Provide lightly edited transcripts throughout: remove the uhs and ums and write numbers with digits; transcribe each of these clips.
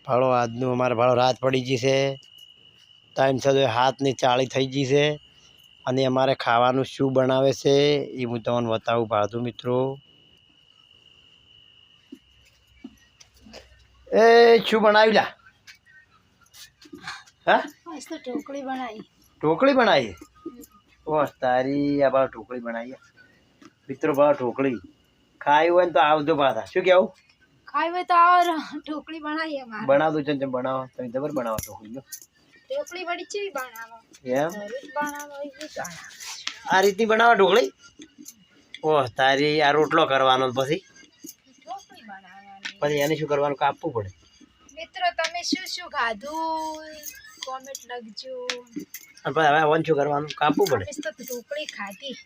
ભાળો આજનું અમારે ભાળો રાત પડી ગઈ છે 3:07 ચાળી થઈ ગઈ છે અને અમારે ખાવાનું શું બનાવે છે એ હું તમને બતાવું ભાળતું મિત્રો એ શું બનાવ્યું લા હા મસ્ત ઢોકળી બનાવી ઢોકળી બનાવી ઓ તારી આ ભાળ ઢોકળી બનાવી મિત્રો ભાળ ઢોકળી ખાઈ હોય ને તો આવજો પાછા શું કેવું ખાઈ હોય તો આવો ઢોકળી બનાવીએ મારે બનાવતું છે બનાવો તમે જબર બનાવો ઢોકળી ઢોકળી વળી ચેવી બનાવો એમ રોજ બનાવો એ બનાવો આ રીતની બનાવો ઢોકળી ઓહ તારી આ રોટલો કરવાનો પછી ઢોકળી બનાવવાની પછી એને શું કરવાનું કાપવું પડે મિત્રો તમે શું શું ખાધું કોમેન્ટ લખજો અને પછી હવે ઓન શું કરવાનું કાપવું પડે અમે તો ઢોકળી ખાધી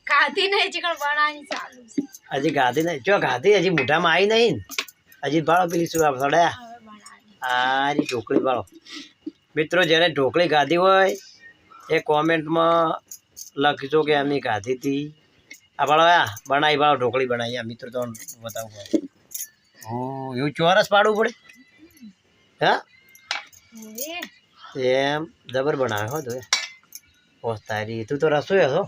ખાધી નહીં ચીકણ બનાવવાની ચાલુ છે હજી ગાધી નહીં જો ગાધી હજી મોઢામાં આવી નહીં ને હજી ભાળો પેલી શું સડ્યા હવે બનાવવાની આ રી ઢોકળી ભાળો મિત્રો જેને ઢોકળી ગાધી હોય એ કોમેન્ટમાં લખજો કે અમે ગાધી હતી આ ભાળો બનાવી ભાળો ઢોકળી બનાવી આ મિત્રો તો બતાવું પડે ઓ એવું ચોરસ પાડવું પડે હા હવે એમ જબર બનાવે હો તું ઓ તારી તું તો રસોઈ હતો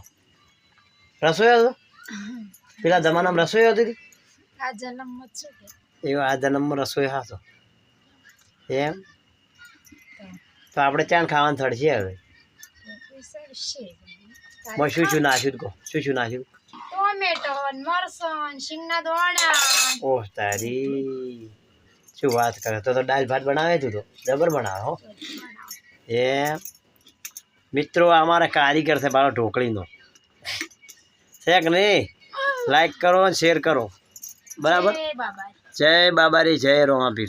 પેલા જમાનામાં રસોઈ હતી આ જન્મમાં શું કે એવો આ જન્મમાં રસોઈ હતો એમ તો આપણે ચાણ ખાવાનું થડશે હવે શું શું નાખ્યું કહો શું નાખ્યું ટોમેટો મરસન શીંગના દોણા ઓહ તારી શું વાત કરે તો દાળ ભાત બનાવે તું તો જબર બનાવે હો એમ મિત્રો અમારા કારીગર છે મારો ઢોકળીનો છે કે નહીં લાઈક કરો અને શેર કરો બરાબર જય બાબા જય બાબારી જય રોમાપીર